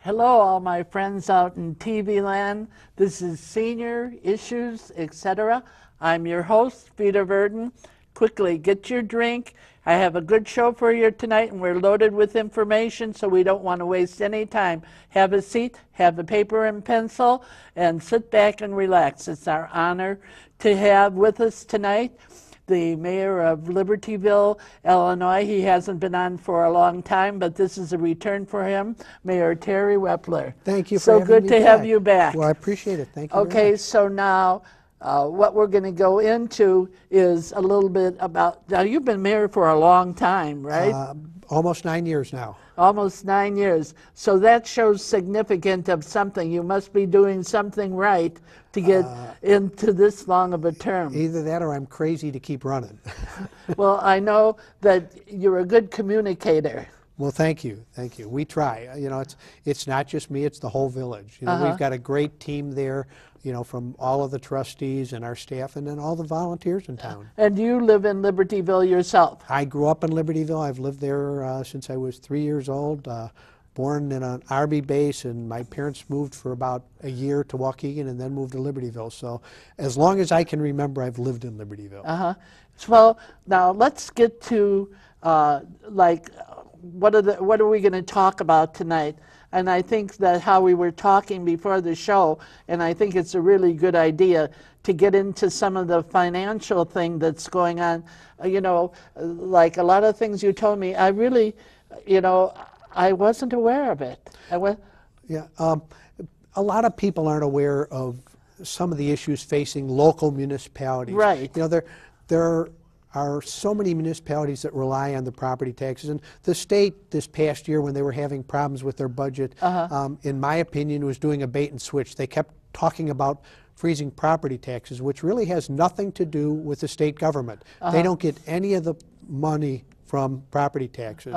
Hello, all my friends out in TV land. This is Senior Issues, etc. I'm your host, Peter Verdon. Quickly, get your drink. I have a good show for you tonight, and we're loaded with information, so we don't want to waste any time. Have a seat, have a paper and pencil, and sit back and relax. It's our honor to have with us tonight the mayor of Libertyville, Illinois. He hasn't been on for a long time, but this is a return for him, Mayor Terry Weppler. Thank you for so having good me to back. have you back. Well, I appreciate it. Thank you very Okay, much. so now what we're going to go into is a little bit about, now you've been mayor for a long time, right? Almost 9 years now. Almost 9 years. So that shows significant of something. You must be doing something right to get into this long of a term. Either that or I'm crazy to keep running. Well, I know that you're a good communicator. Well, thank you. Thank you. We try. You know, it's not just me, it's the whole village. You know, we've got a great team there, you know, from all of the trustees and our staff and then all the volunteers in town. And you live in Libertyville yourself? I grew up in Libertyville. I've lived there since I was 3 years old. Born in an Army base, and my parents moved for about a year to Waukegan and then moved to Libertyville. So as long as I can remember, I've lived in Libertyville. Well, now let's get to what are we going to talk about tonight? And I think that how we were talking before the show, and I think it's a really good idea to get into some of the financial thing that's going on. You know, like a lot of things you told me, I really, you know, I wasn't aware of it. Yeah, a lot of people aren't aware of some of the issues facing local municipalities. Right. You know, there are so many municipalities that rely on the property taxes, and the state this past year, when they were having problems with their budget, in my opinion, was doing a bait and switch. They kept talking about freezing property taxes, which really has nothing to do with the state government. They don't get any of the money from property taxes.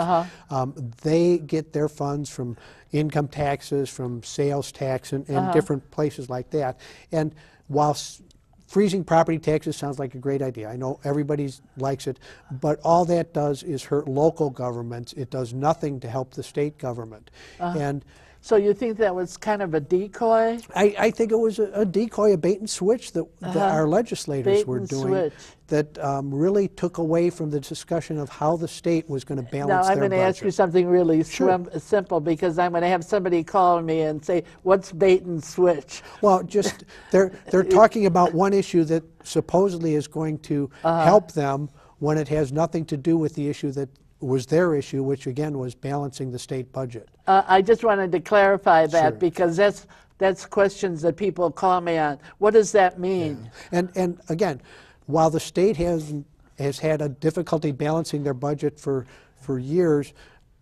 They get their funds from income taxes, from sales tax, and different places like that. And while freezing property taxes sounds like a great idea, I know everybody likes it, but all that does is hurt local governments. It does nothing to help the state government. And so you think that was kind of a decoy? I think it was a decoy, a bait and switch that our legislators were doing that really took away from the discussion of how the state was going to balance their budget. Now I'm going to ask you something really simple, because I'm going to have somebody call me and say, what's bait and switch? Well, just they're talking about one issue that supposedly is going to help them when it has nothing to do with the issue that was their issue, which again was balancing the state budget. I just wanted to clarify that because that's questions that people call me on. What does that mean? Yeah. And again, while the state has had a difficulty balancing their budget for years,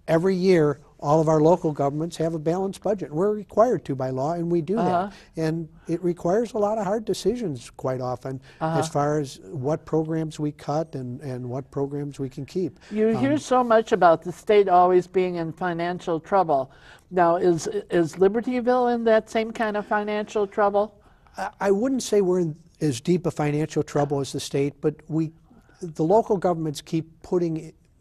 every year all of our local governments have a balanced budget. We're required to by law, and we do that. And it requires a lot of hard decisions quite often as far as what programs we cut and what programs we can keep. You hear so much about the state always being in financial trouble. Now, is Libertyville in that same kind of financial trouble? I wouldn't say we're in as deep a financial trouble as the state, but the local governments keep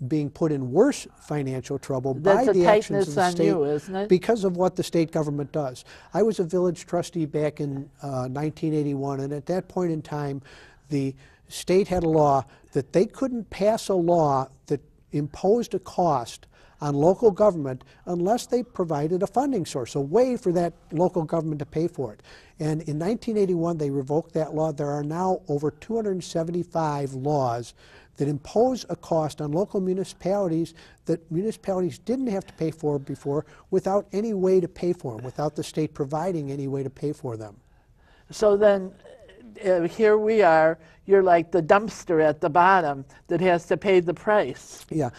being put in worse financial trouble by the actions of the state. You, isn't it? Because of what the state government does. I was a village trustee back in 1981, and at that point in time, the state had a law that they couldn't pass a law that imposed a cost on local government unless they provided a funding source, a way for that local government to pay for it. And in 1981, they revoked that law. There are now over 275 laws that impose a cost on local municipalities that municipalities didn't have to pay for before without any way to pay for them, without the state providing any way to pay for them. So then here we are, you're like the dumpster at the bottom that has to pay the price. Yeah.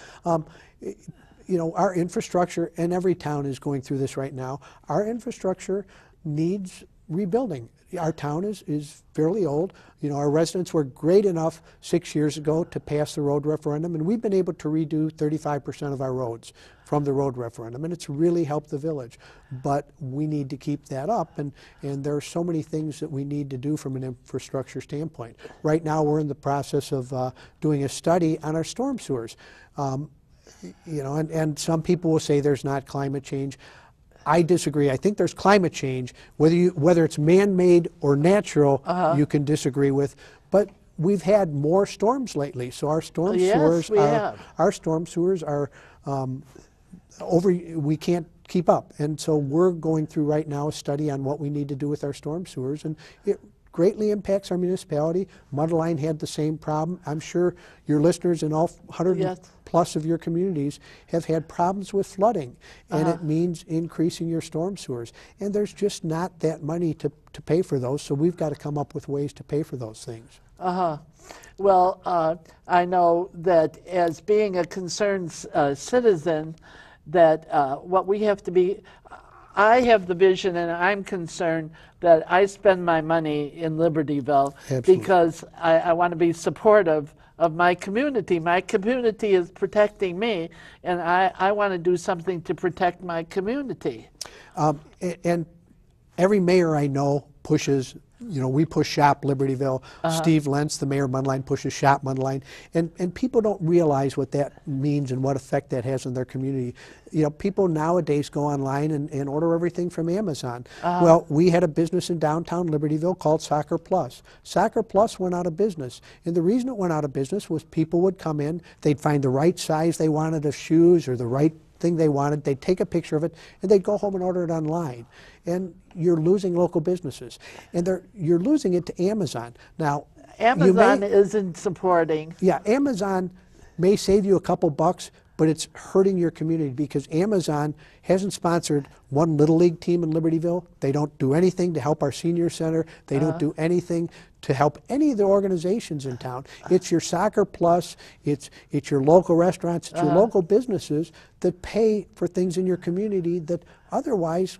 You know, our infrastructure, and every town is going through this right now, our infrastructure needs rebuilding. Our town is fairly old. You know, our residents were great enough 6 years ago to pass the road referendum, and we've been able to redo 35% of our roads from the road referendum, and it's really helped the village. But we need to keep that up, and there are so many things that we need to do from an infrastructure standpoint. Right now, we're in the process of doing a study on our storm sewers. You know, and some people will say there's not climate change. I disagree. I think there's climate change, whether it's man-made or natural, you can disagree with, but we've had more storms lately, so our storm sewers are we can't keep up. And so we're going through right now a study on what we need to do with our storm sewers, and it greatly impacts our municipality. Mundelein had the same problem. I'm sure your listeners in all 100 plus of your communities have had problems with flooding, and it means increasing your storm sewers. And there's just not that money to pay for those, so we've got to come up with ways to pay for those things. Well, I know that as being a concerned citizen, that what we have to be, I have the vision and I'm concerned that I spend my money in Libertyville because I want to be supportive of my community. My community is protecting me, and I want to do something to protect my community. And every mayor I know pushes, we push Shop Libertyville. Steve Lentz, the mayor of Mundelein, pushes Shop Mundelein. And people don't realize what that means and what effect that has on their community. People nowadays go online and order everything from Amazon. Well, we had a business in downtown Libertyville called Soccer Plus. Soccer Plus went out of business. And the reason it went out of business was people would come in, they'd find the right size they wanted of shoes or the right thing they wanted, they'd take a picture of it, and they'd go home and order it online. And you're losing local businesses. And you're losing it to Amazon. Now, Amazon isn't supporting. Yeah, Amazon may save you a couple bucks, but it's hurting your community because Amazon hasn't sponsored one Little League team in Libertyville. They don't do anything to help our senior center. They don't do anything to help any of the organizations in town. It's your Soccer Plus, it's your local restaurants, it's your local businesses that pay for things in your community that otherwise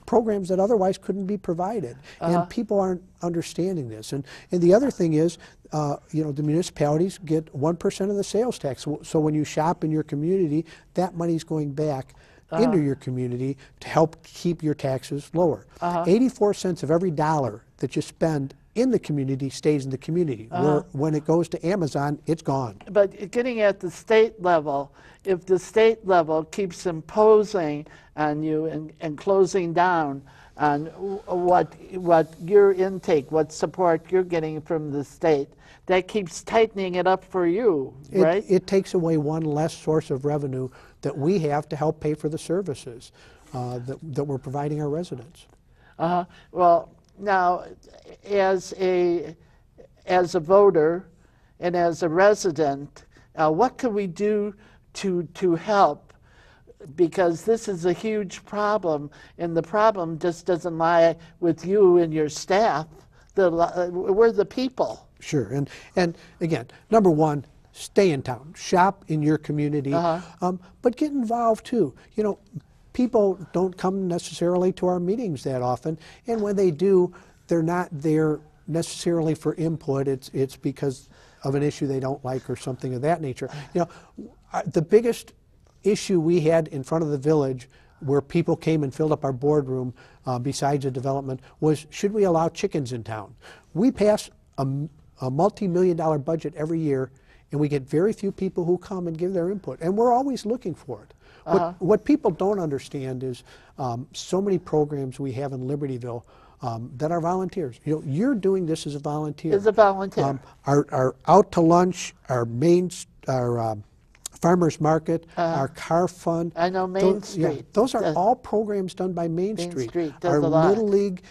programs that otherwise couldn't be provided. And people aren't understanding this. And the other thing is, the municipalities get 1% of the sales tax. So when you shop in your community, that money's going back into your community to help keep your taxes lower. 84 cents of every dollar that you spend in the community stays in the community. Where when it goes to Amazon, it's gone. But getting at the state level, if the state level keeps imposing on you and closing down on what your intake, what support you're getting from the state, that keeps tightening it up for you, right? It takes away one less source of revenue that we have to help pay for the services that we're providing our residents. Well, now, as a voter and as a resident, what can we do to help? Because this is a huge problem, and the problem just doesn't lie with you and your staff. We're the people. Sure, and again, number one, stay in town, shop in your community, but get involved too. People don't come necessarily to our meetings that often, and when they do, they're not there necessarily for input. It's because of an issue they don't like or something of that nature. The biggest issue we had in front of the village where people came and filled up our boardroom besides the development was, should we allow chickens in town? We pass a multi-million-dollar budget every year, and we get very few people who come and give their input, and we're always looking for it. What people don't understand is so many programs we have in Libertyville that are volunteers. You're doing this as a volunteer. As a volunteer. Our Out to Lunch, our Farmers Market, our Car Fund. I know Main Street. Yeah, those are all programs done by Main Street. Does our a lot. Little League,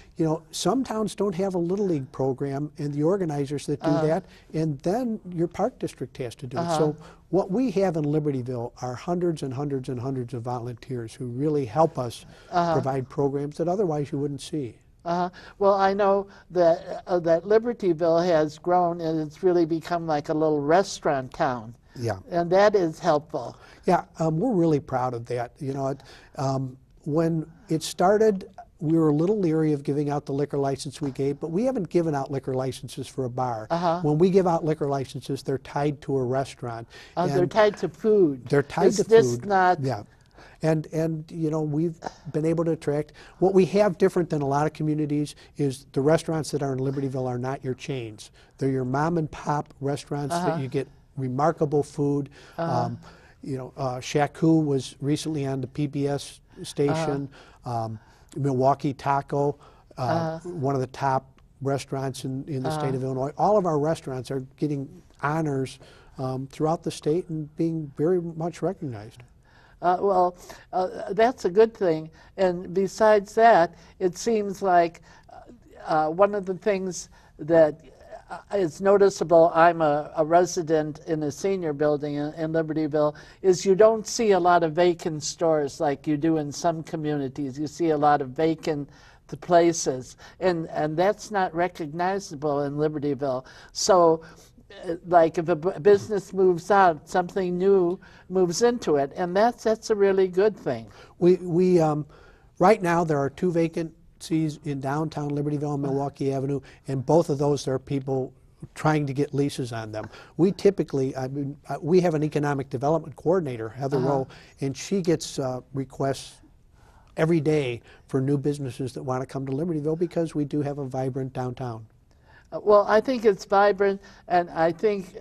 some towns don't have a Little League program, and the organizers that do that, and then your park district has to do it. So what we have in Libertyville are hundreds and hundreds and hundreds of volunteers who really help us provide programs that otherwise you wouldn't see. Well, I know that Libertyville has grown, and it's really become like a little restaurant town. Yeah. And that is helpful. Yeah, we're really proud of that. When it started, we were a little leery of giving out the liquor license we gave, but we haven't given out liquor licenses for a bar. When we give out liquor licenses, they're tied to a restaurant. They're tied to food. They're tied to this food. Not yeah. And we've been able to attract. What we have different than a lot of communities is the restaurants that are in Libertyville are not your chains. They're your mom and pop restaurants that you get remarkable food. Shaku was recently on the PBS station, Milwaukee Taco, one of the top restaurants in the state of Illinois. All of our restaurants are getting honors throughout the state and being very much recognized. That's a good thing. And besides that, it seems like one of the things that is noticeable, I'm a resident in a senior building in Libertyville, is you don't see a lot of vacant stores like you do in some communities. You see a lot of vacant places, and that's not recognizable in Libertyville. So like if a business moves out, something new moves into it, and that's a really good thing. We right now there are 2 vacancies in downtown Libertyville and Milwaukee Avenue, and both of those there are people trying to get leases on them. We typically, we have an economic development coordinator, Heather Rowe, and she gets requests every day for new businesses that want to come to Libertyville because we do have a vibrant downtown. Well, I think it's vibrant, and I think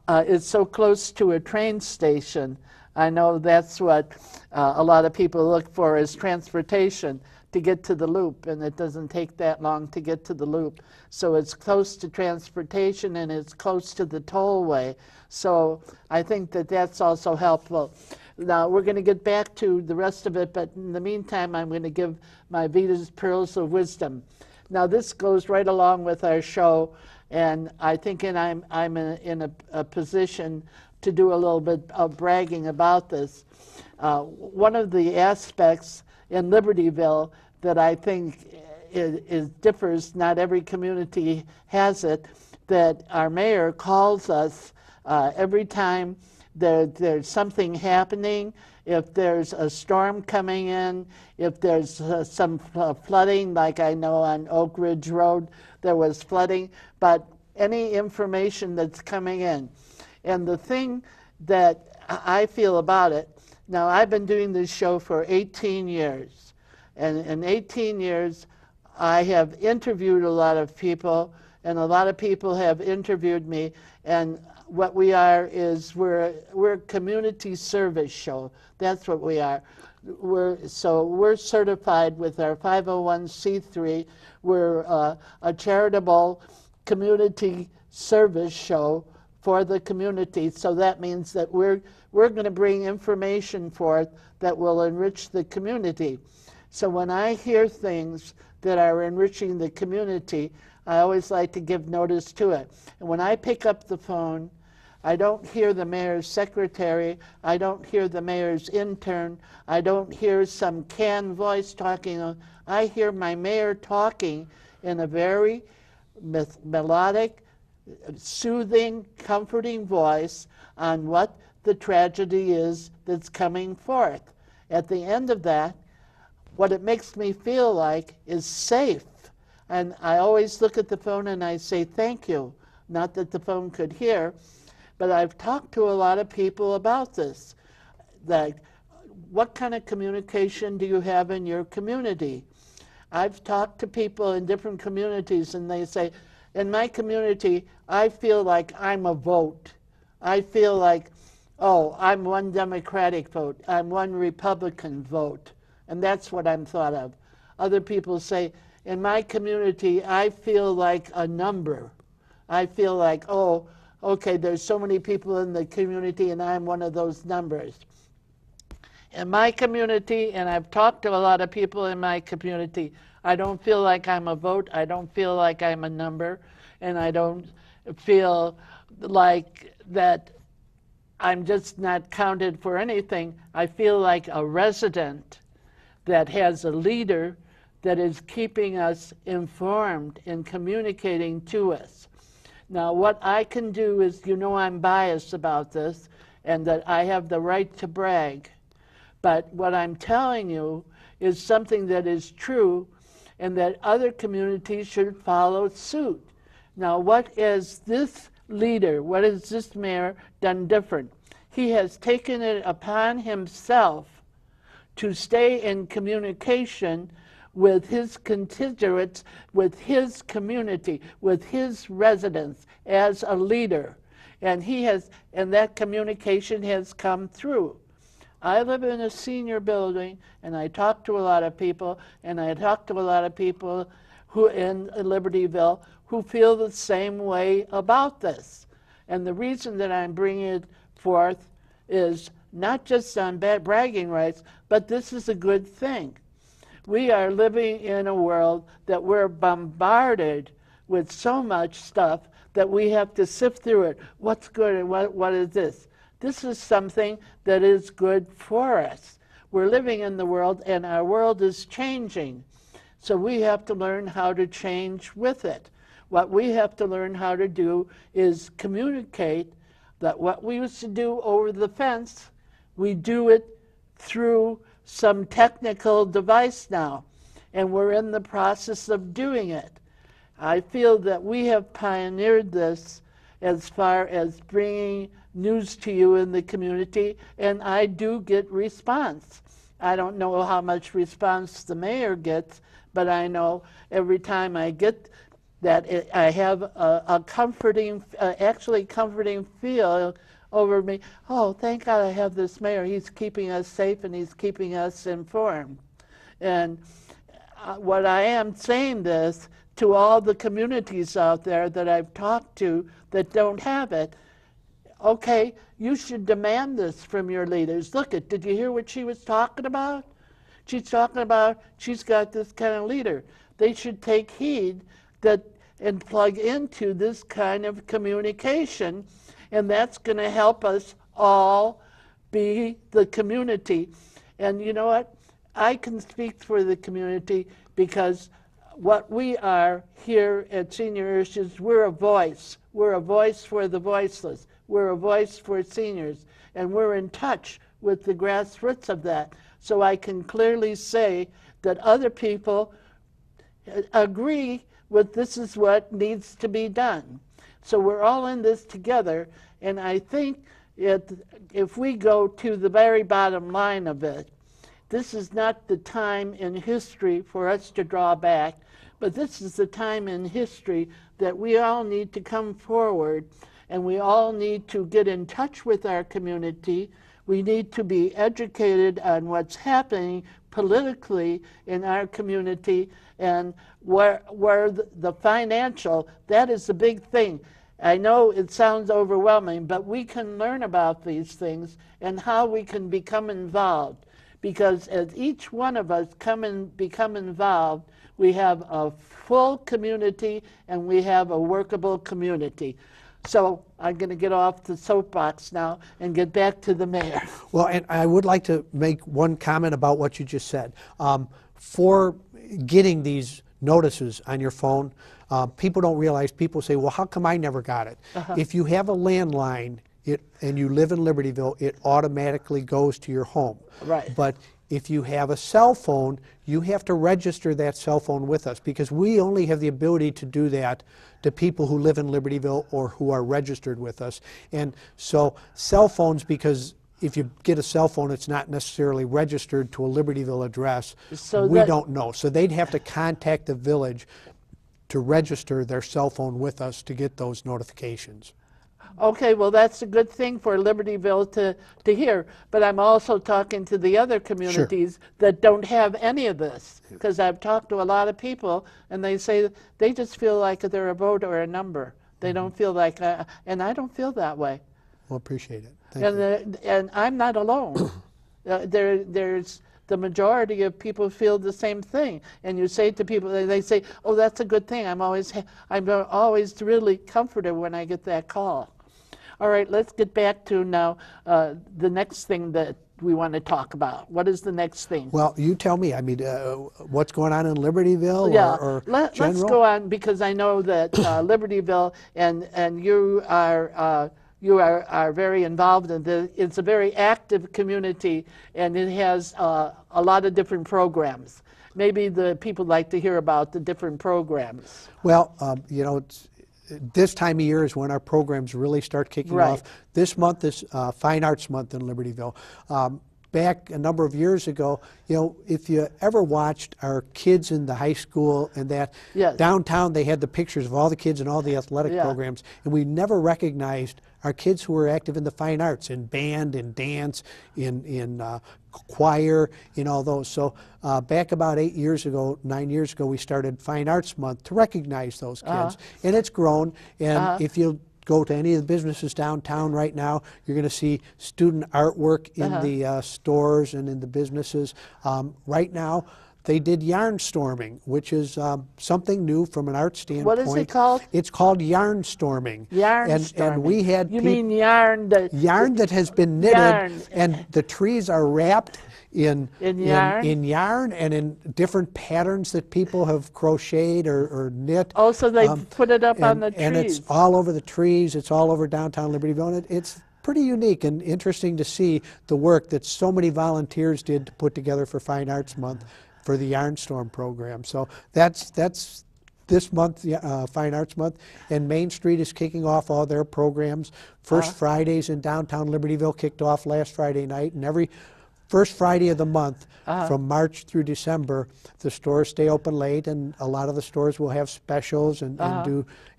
it's so close to a train station. I know that's what a lot of people look for is transportation to get to the loop, and it doesn't take that long to get to the loop. So it's close to transportation, and it's close to the tollway. So I think that that's also helpful. Now, we're going to get back to the rest of it, but in the meantime, I'm going to give my Vita's Pearls of Wisdom. Now, this goes right along with our show, and I think I'm in a position to do a little bit of bragging about this. One of the aspects in Libertyville that I think differs, not every community has it, that our mayor calls us every time there's something happening. If there's a storm coming in, if there's some flooding, like I know on Oak Ridge Road there was flooding, but any information that's coming in. And the thing that I feel about it, now I've been doing this show for 18 years, and in 18 years I have interviewed a lot of people, and a lot of people have interviewed me, and what we are is we're a community service show. That's what we are. We're certified with our 501c3. We're a charitable community service show for the community. So that means that we're going to bring information forth that will enrich the community. So when I hear things that are enriching the community, I always like to give notice to it. And when I pick up the phone, I don't hear the mayor's secretary, I don't hear the mayor's intern, I don't hear some canned voice talking. I hear my mayor talking in a very melodic, soothing, comforting voice on what the tragedy is that's coming forth. At the end of that, what it makes me feel like is safe. And I always look at the phone and I say, thank you. Not that the phone could hear, but I've talked to a lot of people about this. Like, what kind of communication do you have in your community? I've talked to people in different communities and they say, in my community, I feel like I'm a vote. I feel like, oh, I'm one Democratic vote, I'm one Republican vote, and that's what I'm thought of. Other people say, in my community, I feel like a number. I feel like, oh, okay, there's so many people in the community and I'm one of those numbers. In my community, and I've talked to a lot of people in my community, I don't feel like I'm a vote, I don't feel like I'm a number, and I don't feel like that I'm just not counted for anything. I feel like a resident that has a leader that is keeping us informed and communicating to us. Now, what I can do is, you know, I'm biased about this and that I have the right to brag. But what I'm telling you is something that is true and that other communities should follow suit. Now, what is this leader, what has this mayor done different? He has taken it upon himself to stay in communication with his constituents, with his community, with his residents as a leader. And he has, and that communication has come through. I live in a senior building, and I talk to a lot of people, and I talk to a lot of people who in Libertyville who feel the same way about this. And the reason that I'm bringing it forth is not just on bragging rights, but this is a good thing. We are living in a world that we're bombarded with so much stuff that we have to sift through it. What's good and what is this? This is something that is good for us. We're living in the world, and our world is changing. So we have to learn how to change with it. What we have to learn how to do is communicate that what we used to do over the fence, we do it through some technical device now, and we're in the process of doing it. I feel that we have pioneered this as far as bringing news to you in the community, and I do get response. I don't know how much response the mayor gets, but I know every time I get that I have a comforting, actually comforting feel over me. Oh, thank God I have this mayor. He's keeping us safe and he's keeping us informed. And what I am saying this to all the communities out there that I've talked to that don't have it, okay, you should demand this from your leaders. Look, did you hear what she was talking about? She's talking about she's got this kind of leader. They should take heed that and plug into this kind of communication, and that's going to help us all be the community. And you know what? I can speak for the community because what we are here at Senior Issues, we're a voice. We're a voice for the voiceless. We're a voice for seniors, and we're in touch with the grassroots of that. So I can clearly say that other people agree with this is what needs to be done. So we're all in this together, and I think if we go to the very bottom line of it, this is not the time in history for us to draw back, but this is the time in history that we all need to come forward, and we all need to get in touch with our community. We need to be educated on what's happening politically in our community, and where the financial, that is the big thing. I know it sounds overwhelming, but we can learn about these things and how we can become involved. Because as each one of us become involved, we have a full community and we have a workable community. So I'm going to get off the soapbox now and get back to the mayor. Well, and I would like to make one comment about what you just said. For getting these notices on your phone, people don't realize, people say, well, how come I never got it? If you have a landline and you live in Libertyville, it automatically goes to your home. Right. But if you have a cell phone, you have to register that cell phone with us, because we only have the ability to do that to people who live in Libertyville or who are registered with us. And so cell phones, because if you get a cell phone, it's not necessarily registered to a Libertyville address, so we don't know. So they'd have to contact the village to register their cell phone with us to get those notifications. Okay, well, that's a good thing for Libertyville to hear. But I'm also talking to the other communities that don't have any of this. Because I've talked to a lot of people, and they say they just feel like they're a vote or a number. They don't feel like, and I don't feel that way. Well, appreciate it. Thank you. And I'm not alone. There's the majority of people feel the same thing. And you say to people, they say, oh, that's a good thing. I'm always really comforted when I get that call. All right, let's get back to now the next thing that we want to talk about. What is the next thing? Well, you tell me. I mean, what's going on in Libertyville? Yeah, or let's go on, because I know that Libertyville and you are very involved in this. It's a very active community, and it has a lot of different programs. Maybe the people like to hear about the different programs. Well, you know, this time of year is when our programs really start kicking off. This month is Fine Arts Month in Libertyville. back a number of years ago, you know, if you ever watched our kids in the high school and that, Yes. downtown they had the pictures of all the kids and all the athletic programs, and we never recognized our kids who were active in the fine arts, in band, in dance, in choir, in all those. So back about 9 years ago, we started Fine Arts Month to recognize those kids. And it's grown, and if you go to any of the businesses downtown right now, you're going to see student artwork in the stores and in the businesses. Right now, they did yarn storming, which is something new from an art standpoint. What is it called? It's called yarn storming. Yarn storming. And we had You mean yarn that... yarn that has been knitted, yarn. and the trees are wrapped in yarn? and in different patterns that people have crocheted or knit. Oh, so they put it up on the trees. And it's all over the trees. It's all over downtown Libertyville. And it's pretty unique and interesting to see the work that so many volunteers did to put together for Fine Arts Month for the Yarn Storm program. So that's this month, Fine Arts Month, and Main Street is kicking off all their programs. First Fridays in downtown Libertyville kicked off last Friday night, and every first Friday of the month, from March through December, the stores stay open late, and a lot of the stores will have specials and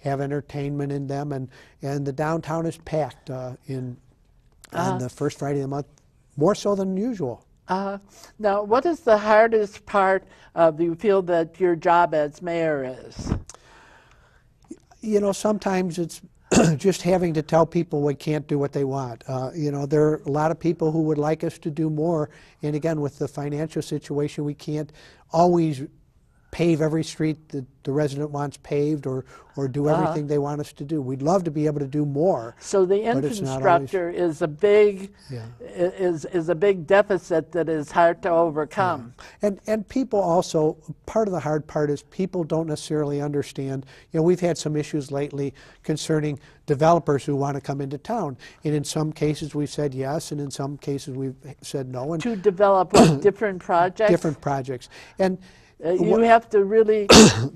have entertainment in them, and the downtown is packed on the first Friday of the month, more so than usual. Now, what is the hardest part of you feel that your job as mayor is? You know, sometimes it's just having to tell people we can't do what they want. You know, there are a lot of people who would like us to do more, and again, with the financial situation, we can't always pave every street that the resident wants paved or do everything they want us to do. We'd love to be able to do more. So the infrastructure is a big is a big deficit that is hard to overcome. And people also, part of the hard part is people don't necessarily understand. You know, we've had some issues lately concerning developers who want to come into town, and in some cases we've said yes, and in some cases we've said no. And to develop what, different projects? Different projects. And you have to really,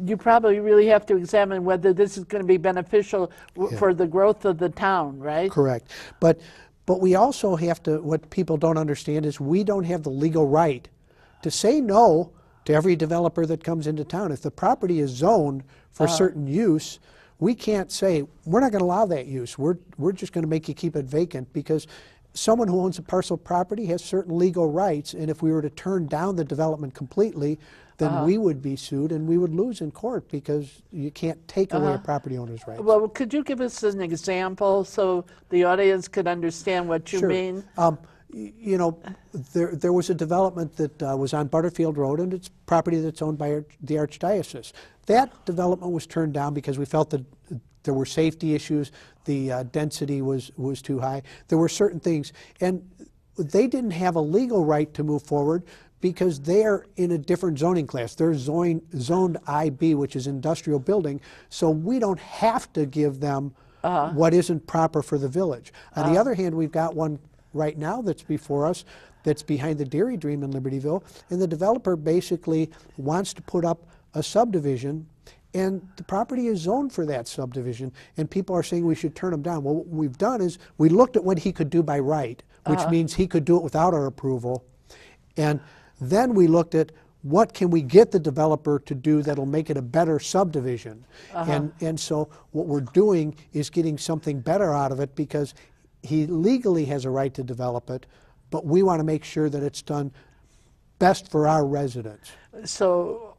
you probably really have to examine whether this is going to be beneficial for the growth of the town, right? Correct. But we also have to, what people don't understand is we don't have the legal right to say no to every developer that comes into town. If the property is zoned for certain use, we can't say, we're not going to allow that use. We're just going to make you keep it vacant, because someone who owns a parcel of property has certain legal rights, and if we were to turn down the development completely, then we would be sued and we would lose in court, because you can't take away a property owner's rights. Well, could you give us an example so the audience could understand what you mean? You know, there was a development that was on Butterfield Road, and it's property that's owned by the Archdiocese. That development was turned down because we felt that there were safety issues, the density was too high. There were certain things, and they didn't have a legal right to move forward because they're in a different zoning class. They're zoned IB, which is industrial building, so we don't have to give them what isn't proper for the village. On the other hand, we've got one right now that's before us that's behind the Dairy Dream in Libertyville, and the developer basically wants to put up a subdivision, and the property is zoned for that subdivision, and people are saying we should turn them down. Well, what we've done is we looked at what he could do by right, which means he could do it without our approval, and then we looked at what can we get the developer to do that'll make it a better subdivision. And so what we're doing is getting something better out of it, because he legally has a right to develop it, but we want to make sure that it's done best for our residents. So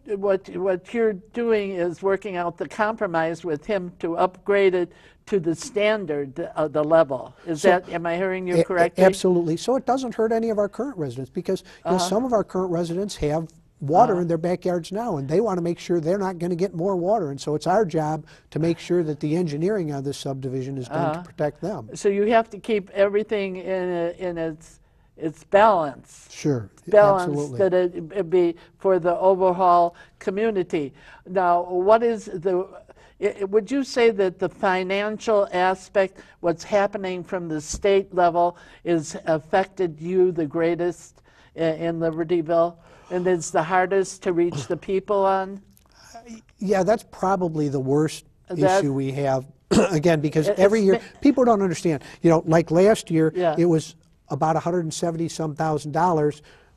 what you're doing is working out the compromise with him to upgrade it to the standard of the level. Is that, am I hearing you correctly? Absolutely. So it doesn't hurt any of our current residents, because you know, some of our current residents have water in their backyards now, and they want to make sure they're not going to get more water. And so it's our job to make sure that the engineering on this subdivision is done to protect them. So you have to keep everything in its balance. Sure, balance, absolutely. that it be for the overall community. Now, what is would you say that the financial aspect, what's happening from the state level, is affected you the greatest in Libertyville, and it's the hardest to reach the people on? Yeah, that's probably the worst issue we have. Again, because every year, people don't understand. You know, like last year, it was about $170-some thousand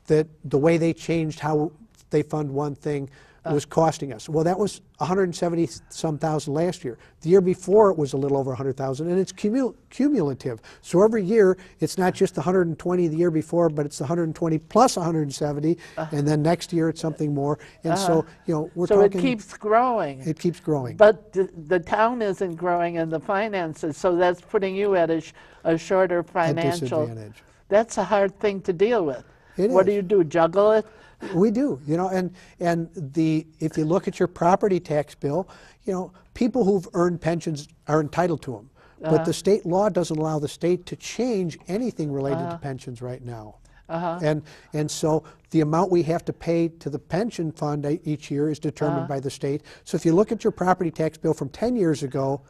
that the way they changed how they fund one thing was costing us. Well, that was 170-some thousand last year. The year before it was a little over 100,000, and it's cumulative. So every year it's not just the 120 the year before, but it's the 120 plus 170, and then next year it's something more. And so, you know, we're talking. So it keeps growing. It keeps growing. But the town isn't growing in the finances, so that's putting you at a shorter financial. Disadvantage. That's a hard thing to deal with. It What is. do? Juggle it? We do, you know, and if you look at your property tax bill, you know, people who've earned pensions are entitled to them. But the state law doesn't allow the state to change anything related to pensions right now. And so the amount we have to pay to the pension fund each year is determined by the state. So if you look at your property tax bill from 10 years ago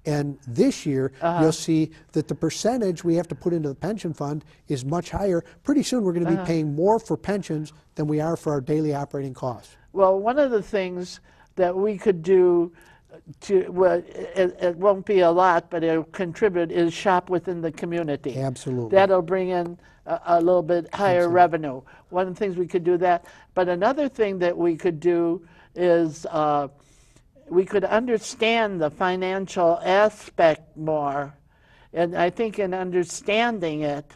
and this year, you'll see that the percentage we have to put into the pension fund is much higher. Pretty soon we're going to be paying more for pensions than we are for our daily operating costs. Well, one of the things that we could do well, it won't be a lot, but it'll contribute, is shop within the community. Absolutely. That'll bring in a little bit higher revenue. One of the things we could do that. But another thing that we could do is we could understand the financial aspect more. And I think in understanding it,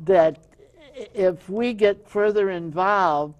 that if we get further involved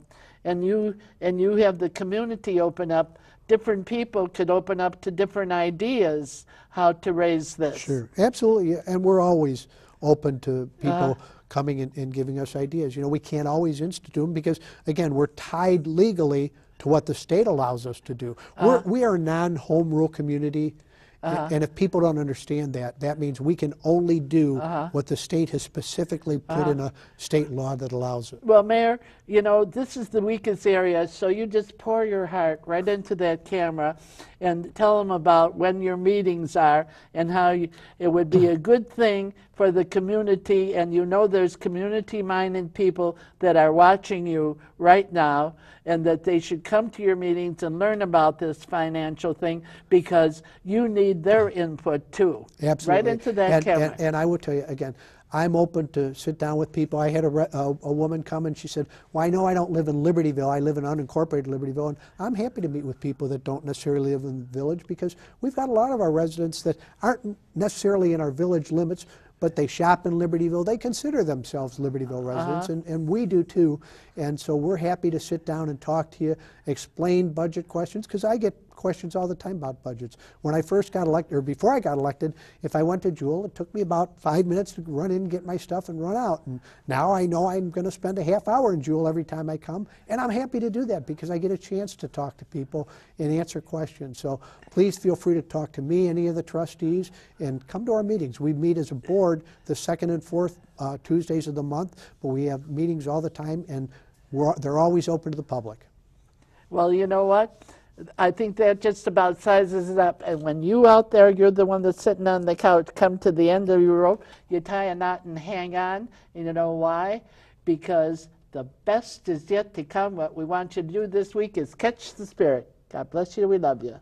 and you have the community open up, different people could open up to different ideas how to raise this. Sure, absolutely. And we're always open to people coming and giving us ideas. You know, we can't always institute them because, again, we're tied legally to what the state allows us to do. We are a non-home rule community, and if people don't understand that, that means we can only do what the state has specifically put in a state law that allows it. Well, Mayor, you know, this is the weakest area, so you just pour your heart right into that camera and tell them about when your meetings are and how it would be a good thing for the community, and you know there's community-minded people that are watching you right now, and that they should come to your meetings and learn about this financial thing because you need their input too. Absolutely. Right into that camera. And I will tell you, again, I'm open to sit down with people. I had a woman come and she said, well, I know I don't live in Libertyville. I live in unincorporated Libertyville. And I'm happy to meet with people that don't necessarily live in the village because we've got a lot of our residents that aren't necessarily in our village limits, but they shop in Libertyville. They consider themselves Libertyville residents, and we do too. And so we're happy to sit down and talk to you, explain budget questions, because I get questions all the time about budgets. When I first got elected, or before I got elected, if I went to Jewel, it took me about 5 minutes to run in, get my stuff, and run out. And now I know I'm going to spend a half hour in Jewel every time I come, and I'm happy to do that because I get a chance to talk to people and answer questions. So please feel free to talk to me, any of the trustees, and come to our meetings. We meet as a board the second and fourth Tuesdays of the month, but we have meetings all the time, and they're always open to the public. Well, you know what? I think that just about sizes it up. And when you out there, you're the one that's sitting on the couch, come to the end of your rope, you tie a knot and hang on. And you know why? Because the best is yet to come. What we want you to do this week is catch the spirit. God bless you. We love you.